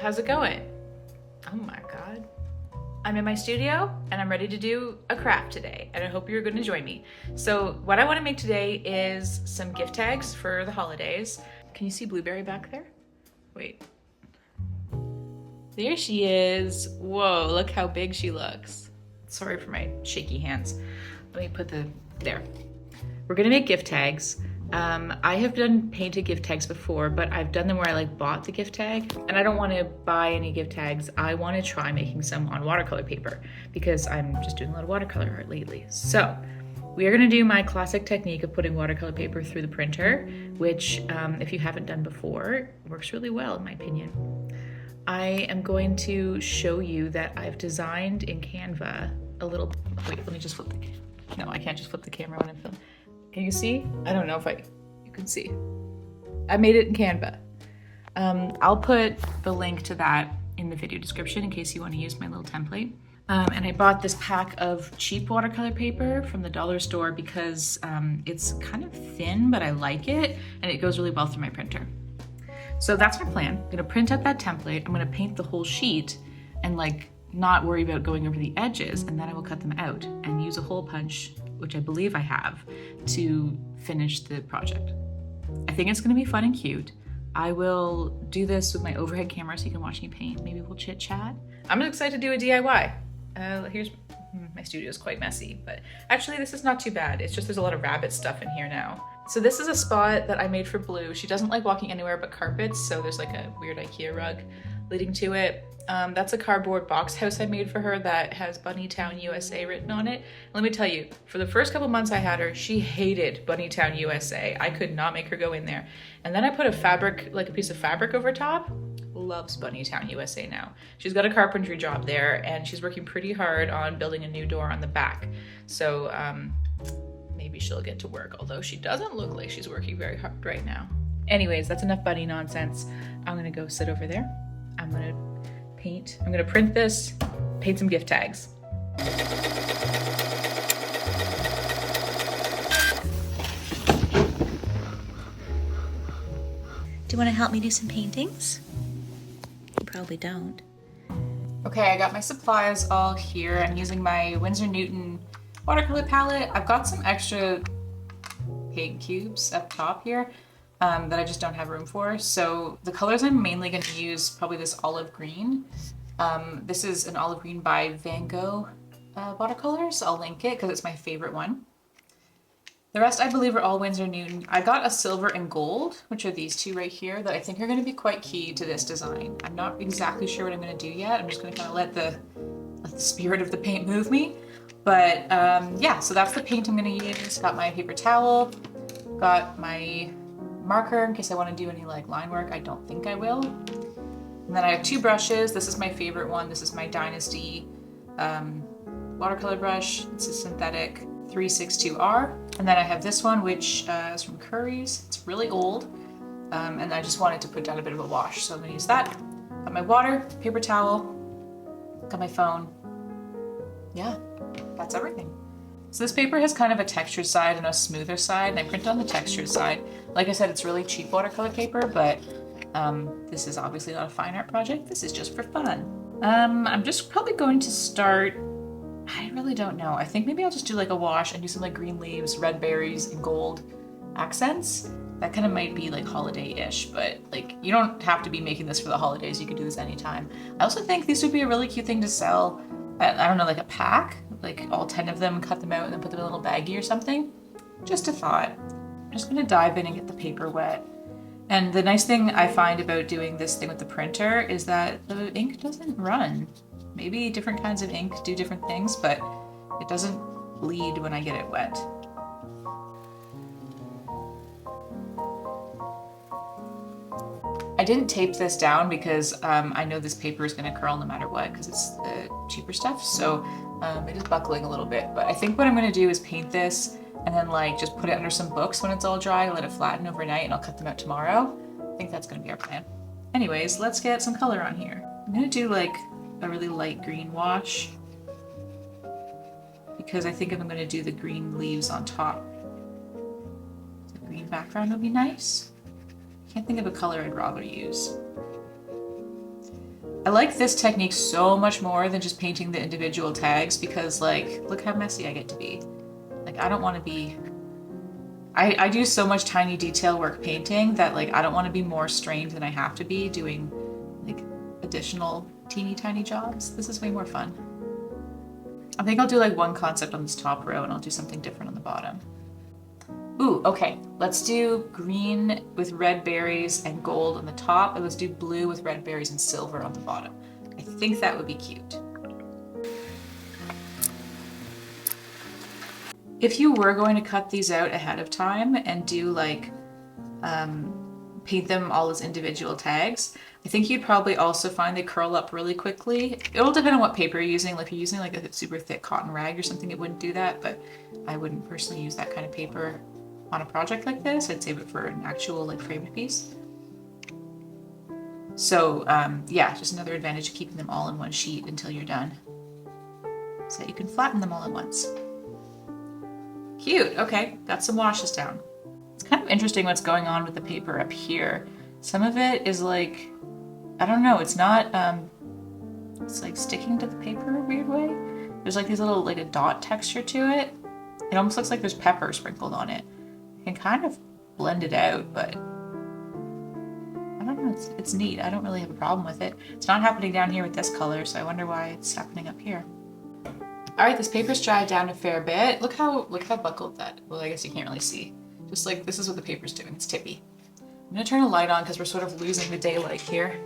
how's it going? Oh my God. I'm in my studio and I'm ready to do a craft today, and I hope you're going to join me. So what I want to make today is some gift tags for the holidays. Can you see Blueberry back there? Wait. There she is. Whoa, look how big she looks. Sorry for my shaky hands. Let me put there. We're gonna make gift tags. I have done painted gift tags before, but I've done them where I like bought the gift tag, and I don't want to buy any gift tags. I want to try making some on watercolor paper because I'm just doing a lot of watercolor art lately. So we are gonna do my classic technique of putting watercolor paper through the printer, which if you haven't done before, works really well in my opinion. I am going to show you that I've designed in Canva a little, wait, let me just flip the, no, I can't just flip the camera when I'm filming. Can you see? I don't know if you can see. I made it in Canva. I'll put the link to that in the video description in case you want to use my little template. And I bought this pack of cheap watercolor paper from the dollar store because it's kind of thin, but I like it, and it goes really well through my printer. So that's my plan. I'm gonna print out that template. I'm gonna paint the whole sheet and like not worry about going over the edges, and then I will cut them out and use a hole punch, which I believe I have, to finish the project. I think it's gonna be fun and cute. I will do this with my overhead camera so you can watch me paint. Maybe we'll chit chat. I'm excited to do a DIY. Here's, my studio is quite messy, but actually this is not too bad. It's just there's a lot of rabbit stuff in here now. So this is a spot that I made for Blue. She doesn't like walking anywhere but carpets, so there's like a weird IKEA rug leading to it. That's a cardboard box house I made for her that has Bunnytown, USA written on it. Let me tell you, for the first couple months I had her, she hated Bunnytown, USA. I could not make her go in there. And then I put a fabric, like a piece of fabric over top. Loves Bunnytown, USA now. She's got a carpentry job there, and she's working pretty hard on building a new door on the back. So maybe she'll get to work, although she doesn't look like she's working very hard right now. Anyways, that's enough bunny nonsense. I'm gonna go sit over there. I'm gonna paint. I'm gonna print this, paint some gift tags. Do you want to help me do some paintings? You probably don't. Okay, I got my supplies all here. I'm using my Winsor Newton watercolor palette. I've got some extra paint cubes up top here that I just don't have room for. So the colors I'm mainly going to use, probably this olive green. This is an olive green by Van Gogh watercolors. I'll link it because it's my favorite one. The rest I believe are all Winsor Newton. I got a silver and gold, which are these two right here, that I think are going to be quite key to this design. I'm not exactly sure what I'm going to do yet. I'm just going to kind of let the spirit of the paint move me. But yeah, so that's the paint I'm going to use. Got my paper towel, got my marker in case I want to do any like line work. I don't think I will. And then I have two brushes. This is my favorite one. This is my Dynasty watercolor brush. It's a synthetic 362R. And then I have this one, which is from Curry's. It's really old, and I just wanted to put down a bit of a wash, so I'm gonna use that. Got my water, paper towel, got my phone. Yeah, that's everything. So this paper has kind of a textured side and a smoother side, and I printed on the textured side. Like I said, it's really cheap watercolor paper, but this is obviously not a fine art project. This is just for fun. I'm just probably going to start, I really don't know. I think maybe I'll just do like a wash and do some like green leaves, red berries, and gold accents. That kind of might be like holiday-ish, but like you don't have to be making this for the holidays. You could do this anytime. I also think these would be a really cute thing to sell. I don't know, like a pack, like all 10 of them, cut them out and then put them in a little baggie or something. Just a thought. I'm just gonna dive in and get the paper wet. And the nice thing I find about doing this thing with the printer is that the ink doesn't run. Maybe different kinds of ink do different things, but it doesn't bleed when I get it wet. I didn't tape this down because I know this paper is going to curl no matter what because it's cheaper stuff, so it is buckling a little bit. But I think what I'm going to do is paint this and then like just put it under some books when it's all dry, let it flatten overnight, and I'll cut them out tomorrow. I think that's going to be our plan. Anyways, let's get some color on here. I'm going to do like a really light green wash because I think if I'm going to do the green leaves on top, the green background would be nice. Can't think of a color I'd rather use. I like this technique so much more than just painting the individual tags because like, look how messy I get to be. Like, I don't want to be, I do so much tiny detail work painting that like, I don't want to be more strained than I have to be doing like additional teeny tiny jobs. This is way more fun. I think I'll do like one concept on this top row and I'll do something different on the bottom. Ooh, okay, let's do green with red berries and gold on the top, and let's do blue with red berries and silver on the bottom. I think that would be cute. If you were going to cut these out ahead of time and do like, paint them all as individual tags, I think you'd probably also find they curl up really quickly. It'll depend on what paper you're using. Like if you're using like a super thick cotton rag or something, it wouldn't do that, but I wouldn't personally use that kind of paper on a project like this. I'd save it for an actual like framed piece. So yeah, just another advantage of keeping them all in one sheet until you're done, so that you can flatten them all at once. Cute, okay, got some washes down. It's kind of interesting what's going on with the paper up here. Some of it is like, I don't know, it's not, it's like sticking to the paper in a weird way. There's like these little, like a dot texture to it. It almost looks like there's pepper sprinkled on it. I can kind of blend it out, but I don't know, it's neat. I don't really have a problem with it. It's not happening down here with this color, so I wonder why it's happening up here. All right, this paper's dried down a fair bit. Look how buckled that, well, I guess you can't really see. Just like, this is what the paper's doing, it's tippy. I'm gonna turn a light on because we're sort of losing the daylight here.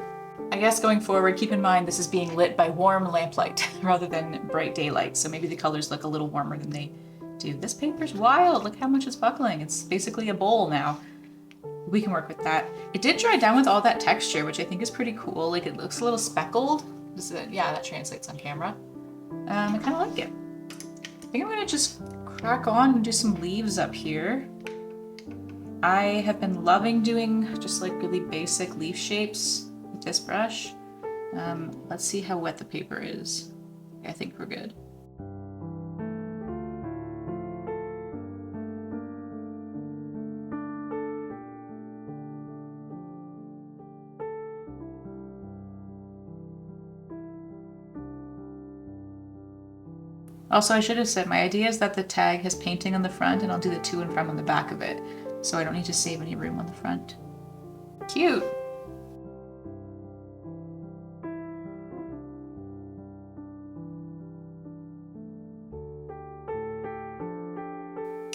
I guess going forward, keep in mind this is being lit by warm lamplight rather than bright daylight, so maybe the colors look a little warmer than they do. This paper's wild, look how much it's buckling. It's basically a bowl now. We can work with that. It did dry down with all that texture, which I think is pretty cool. Like it looks a little speckled. Yeah, that translates on camera. I kind of like it. I think I'm gonna just crack on and do some leaves up here. I have been loving doing just like really basic leaf shapes with this brush. Let's see how wet the paper is. I think we're good. Also, I should have said, my idea is that the tag has painting on the front and I'll do the to and from on the back of it, so I don't need to save any room on the front. Cute!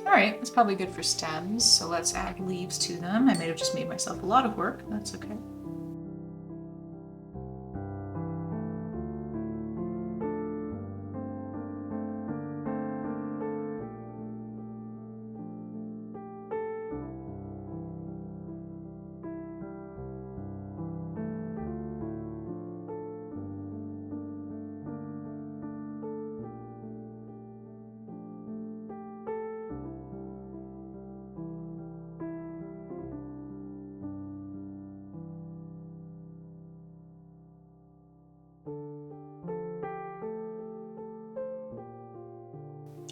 Alright, that's probably good for stems, so let's add leaves to them. I may have just made myself a lot of work, that's okay.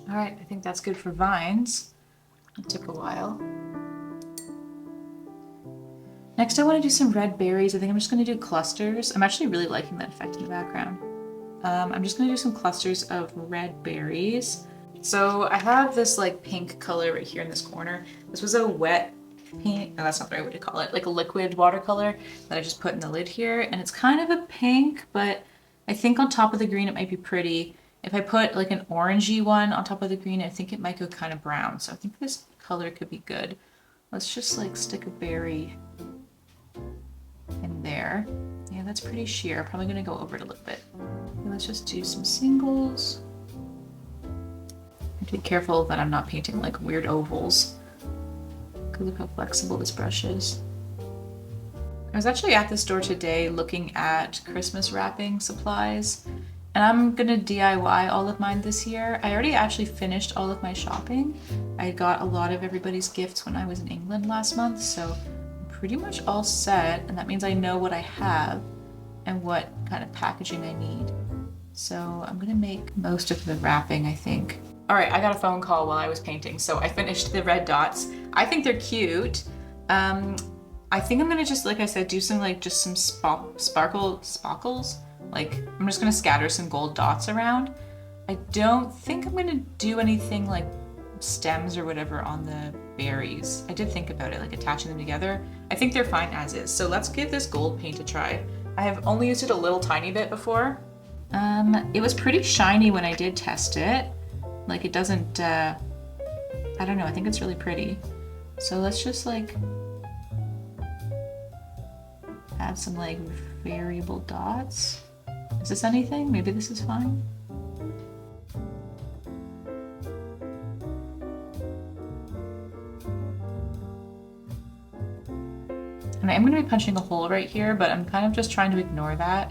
All right, I think that's good for vines. It took a while. Next, I want to do some red berries. I think I'm just going to do clusters. I'm actually really liking that effect in the background. I'm just going to do some clusters of red berries. So I have this like pink color right here in this corner. This was a wet paint, no, that's not the right way to call it, like a liquid watercolor that I just put in the lid here. And it's kind of a pink, but I think on top of the green it might be pretty. If I put like an orangey one on top of the green, I think it might go kind of brown. So I think this color could be good. Let's just like stick a berry in there. Yeah, that's pretty sheer. I'm probably gonna go over it a little bit. Okay, let's just do some singles. I have to be careful that I'm not painting like weird ovals. Look how flexible this brush is. I was actually at the store today looking at Christmas wrapping supplies, and I'm gonna DIY all of mine this year. I already actually finished all of my shopping. I got a lot of everybody's gifts when I was in England last month, so I'm pretty much all set, and that means I know what I have and what kind of packaging I need. So I'm gonna make most of the wrapping, I think. All right, I got a phone call while I was painting, so I finished the red dots. I think they're cute. I I think I'm gonna just, like I said, do some like just some sparkles. Like I'm just gonna scatter some gold dots around. I don't think I'm gonna do anything like stems or whatever on the berries. I did think about it, like attaching them together. I think they're fine as is. So let's give this gold paint a try. I have only used it a little tiny bit before. It was pretty shiny when I did test it. Like it doesn't, I don't know, I think it's really pretty. So let's just like add some like variable dots. Is this anything? Maybe this is fine. And I am going to be punching a hole right here, but I'm kind of just trying to ignore that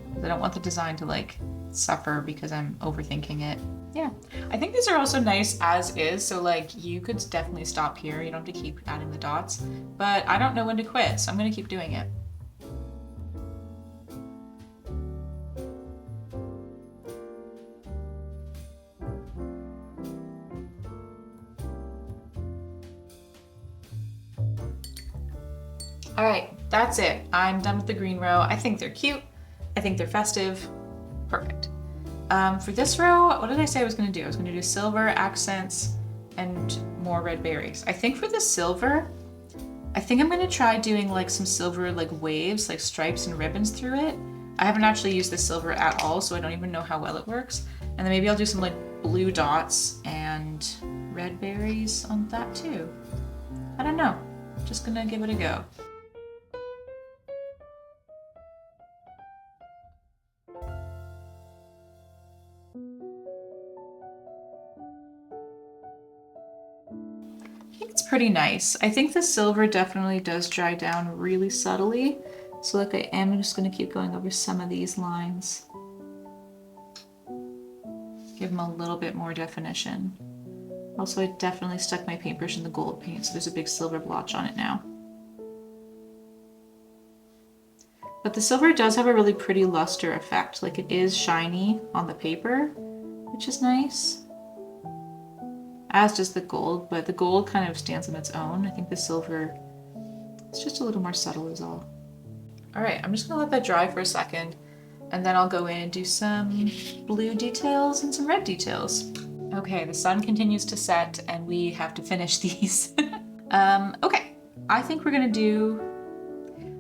because I don't want the design to like suffer because I'm overthinking it. Yeah, I think these are also nice as is, so like you could definitely stop here. You don't have to keep adding the dots, but I don't know when to quit, so I'm going to keep doing it. All right, that's it. I'm done with the green row. I think they're cute. I think they're festive. Perfect. For this row, what did I say I was gonna do? I was gonna do silver, accents, and more red berries. I think for the silver, I think I'm gonna try doing like some silver like waves, like stripes and ribbons through it. I haven't actually used the silver at all, so I don't even know how well it works. And then maybe I'll do some like blue dots and red berries on that too. I don't know. Just gonna give it a go. It's pretty nice. I think the silver definitely does dry down really subtly. So like I am just going to keep going over some of these lines. Give them a little bit more definition. Also, I definitely stuck my paintbrush in the gold paint, so there's a big silver blotch on it now. But the silver does have a really pretty luster effect. Like it is shiny on the paper, which is nice. As does the gold, but the gold kind of stands on its own. I think the silver is just a little more subtle is all. All right, I'm just gonna let that dry for a second, and then I'll go in and do some blue details and some red details. Okay, the sun continues to set and we have to finish these. Okay, I think we're gonna do,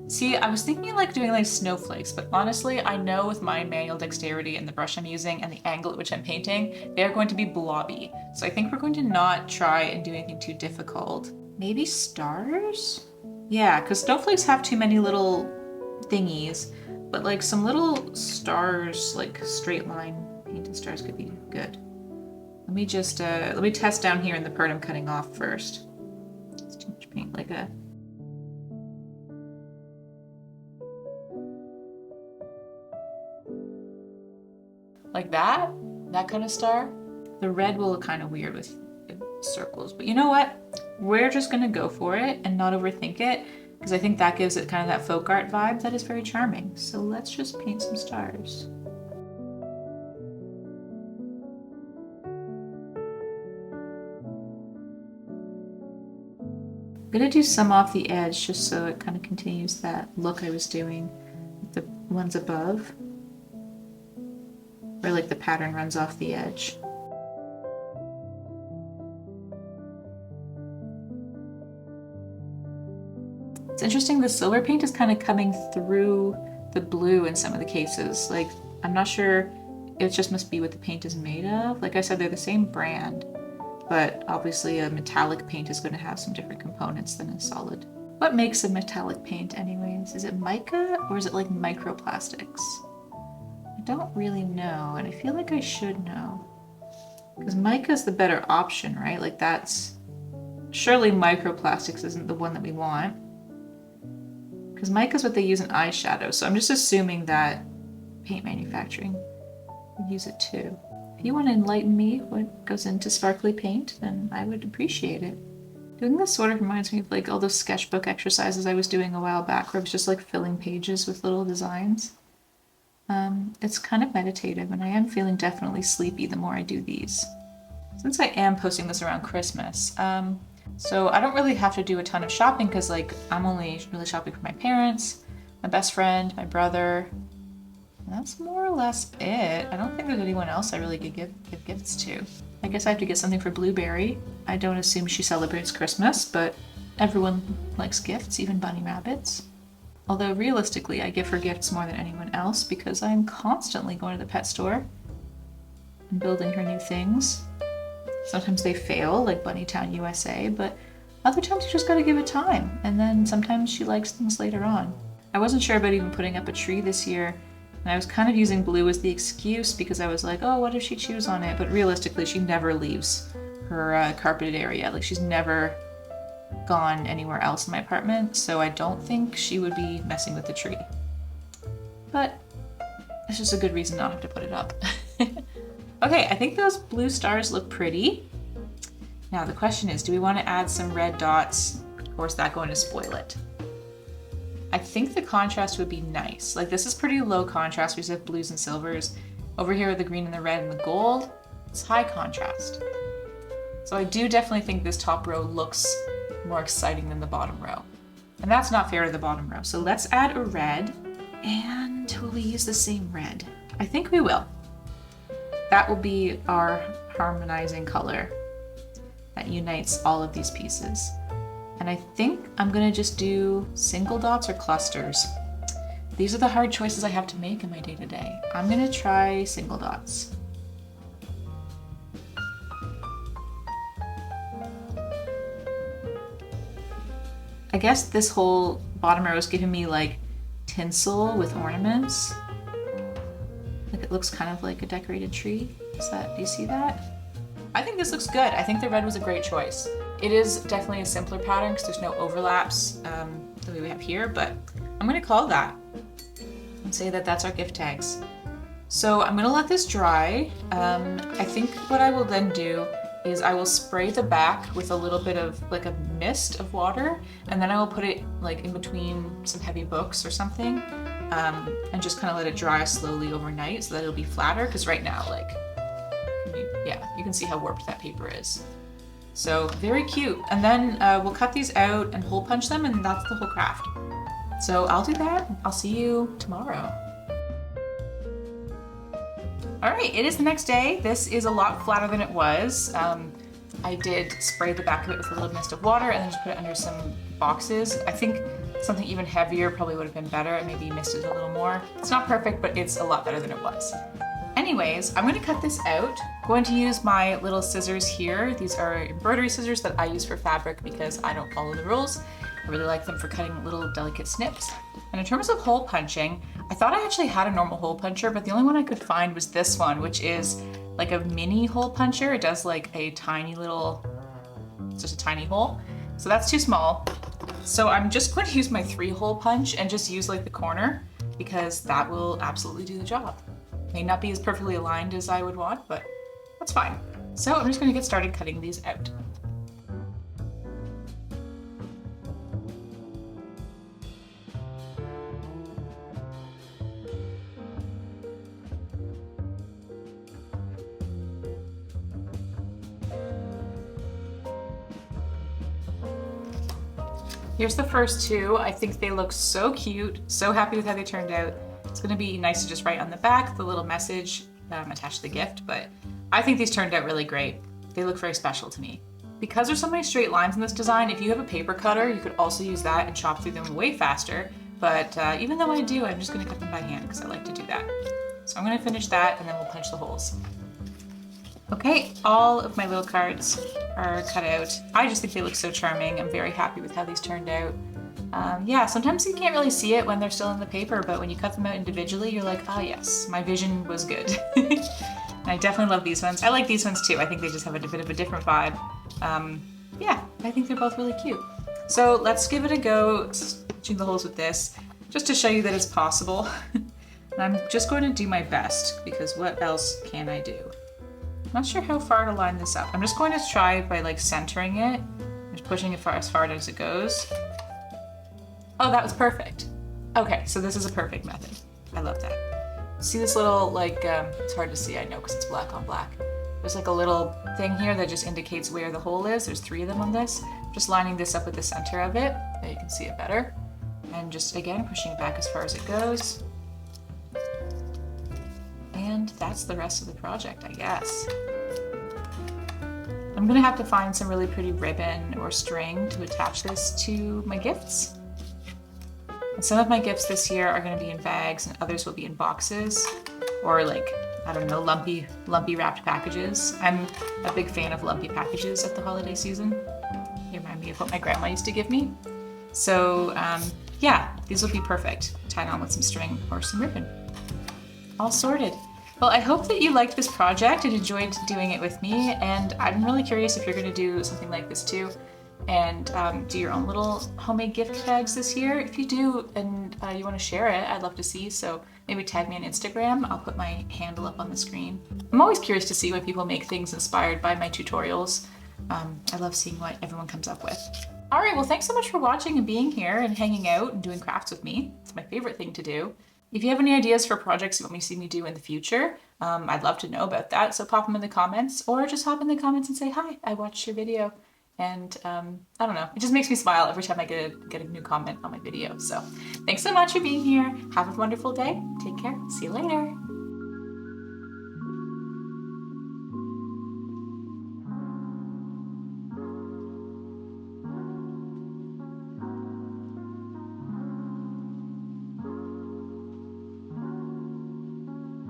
see, I was thinking like doing like snowflakes, but honestly, I know with my manual dexterity and the brush I'm using and the angle at which I'm painting, they're going to be blobby. So I think we're going to not try and do anything too difficult. Maybe stars? Yeah, because snowflakes have too many little thingies, but like some little stars, like straight line painted stars could be good. Let me just, let me test down here in the part I'm cutting off first. It's too much paint, like a, like that kind of star. The red will look kind of weird with circles, but you know what? We're just gonna go for it and not overthink it, because I think that gives it kind of that folk art vibe that is very charming. So let's just paint some stars. I'm gonna do some off the edge just so it kind of continues that look I was doing with the ones above, where like the pattern runs off the edge. It's interesting, the silver paint is kind of coming through the blue in some of the cases. Like, I'm not sure, it just must be what the paint is made of. Like I said, they're the same brand, but obviously a metallic paint is going to have some different components than a solid. What makes a metallic paint anyways? Is it mica or is it like microplastics? I don't really know, and I feel like I should know. Because mica is the better option, right? Like that's, surely microplastics isn't the one that we want. Because mica is what they use in eyeshadow, so I'm just assuming that paint manufacturing would use it too. If you want to enlighten me what goes into sparkly paint, then I would appreciate it. Doing this sort of reminds me of like all those sketchbook exercises I was doing a while back where I was just like filling pages with little designs. It's kind of meditative, and I am feeling definitely sleepy the more I do these. Since I am posting this around Christmas, So I don't really have to do a ton of shopping because like I'm only really shopping for my parents, my best friend, my brother. And that's more or less it. I don't think there's anyone else I really could give gifts to. I guess I have to get something for Blueberry. I don't assume she celebrates Christmas, but everyone likes gifts, even bunny rabbits. Although realistically, I give her gifts more than anyone else because I'm constantly going to the pet store and building her new things. Sometimes they fail, like Bunnytown USA, but other times you just gotta give it time. And then sometimes she likes things later on. I wasn't sure about even putting up a tree this year, and I was kind of using blue as the excuse because I was like, oh, what if she chews on it? But realistically, she never leaves her carpeted area. Like she's never gone anywhere else in my apartment, so I don't think she would be messing with the tree. But it's just a good reason not to have to put it up. Okay, I think those blue stars look pretty. Now the question is, do we want to add some red dots, or is that going to spoil it? I think the contrast would be nice. Like this is pretty low contrast. We just have blues and silvers. Over here with the green and the red and the gold, it's high contrast. So I do definitely think this top row looks more exciting than the bottom row. And that's not fair to the bottom row. So let's add a red. And will we use the same red? I think we will. That will be our harmonizing color that unites all of these pieces. And I think I'm gonna just do single dots or clusters. These are the hard choices I have to make in my day-to-day. I'm gonna try single dots. I guess this whole bottom row is giving me like tinsel with ornaments. Like it looks kind of like a decorated tree. Do you see that? I think this looks good. I think the red was a great choice. It is definitely a simpler pattern because there's no overlaps the way we have here, but I'm gonna call that and say that that's our gift tags. So I'm gonna let this dry. I think what I will then do is I will spray the back with a little bit of like a mist of water, and then I will put it like in between some heavy books or something, and just kind of let it dry slowly overnight so that it'll be flatter, because right now, like, you can see how warped that paper is. So very cute. And then we'll cut these out and hole punch them, and that's the whole craft. So I'll do that. I'll see you tomorrow. All right, it is the next day. This is a lot flatter than it was. I did spray the back of it with a little mist of water and then just put it under some boxes. I think something even heavier probably would have been better and maybe misted a little more. It's not perfect, but it's a lot better than it was. Anyways, I'm gonna cut this out. I'm going to use my little scissors here. These are embroidery scissors that I use for fabric because I don't follow the rules. I really like them for cutting little delicate snips. And in terms of hole punching, I thought I actually had a normal hole puncher, but the only one I could find was this one, which is like a mini hole puncher. It does like a tiny little, it's just a tiny hole. So that's too small. So I'm just going to use my 3-hole punch and just use like the corner, because that will absolutely do the job. May not be as perfectly aligned as I would want, but that's fine. So I'm just going to get started cutting these out. Here's the first two. I think they look so cute. So happy with how they turned out. It's gonna be nice to just write on the back the little message attached to the gift, but I think these turned out really great. They look very special to me. Because there's so many straight lines in this design, if you have a paper cutter, you could also use that and chop through them way faster. But even though I do, I'm just gonna cut them by hand because I like to do that. So I'm gonna finish that and then we'll punch the holes. Okay, all of my little cards are cut out. I just think they look so charming. I'm very happy with how these turned out. Yeah, sometimes you can't really see it when they're still in the paper, but when you cut them out individually, you're like, ah yes, my vision was good. And I definitely love these ones. I like these ones too. I think they just have a bit of a different vibe. Yeah, I think they're both really cute. So let's give it a go, stitching the holes with this, just to show you that it's possible. And I'm just going to do my best, because what else can I do? I'm not sure how far to line this up. I'm just going to try by like centering it, just pushing it as far as it goes. Oh, that was perfect. Okay, so this is a perfect method. I love that. See this little, like, it's hard to see, I know, because it's black on black. There's like a little thing here that just indicates where the hole is. There's 3 of them on this. Just lining this up with the center of it, so you can see it better. And just again, pushing it back as far as it goes. And that's the rest of the project, I guess. I'm gonna have to find some really pretty ribbon or string to attach this to my gifts. And some of my gifts this year are gonna be in bags and others will be in boxes or like, I don't know, lumpy wrapped packages. I'm a big fan of lumpy packages at the holiday season. They remind me of what my grandma used to give me. So yeah, these will be perfect. Tied on with some string or some ribbon. All sorted. Well, I hope that you liked this project and enjoyed doing it with me, and I'm really curious if you're going to do something like this too and do your own little homemade gift tags this year. If you do and you want to share it, I'd love to see, so maybe tag me on Instagram. I'll put my handle up on the screen. I'm always curious to see when people make things inspired by my tutorials. I love seeing what everyone comes up with. All right, well, thanks so much for watching and being here and hanging out and doing crafts with me. It's my favorite thing to do. If you have any ideas for projects you want me to see me do in the future, I'd love to know about that. So pop them in the comments or just hop in the comments and say, hi, I watched your video. And I don't know, it just makes me smile every time I get a new comment on my video. So thanks so much for being here. Have a wonderful day. Take care. See you later.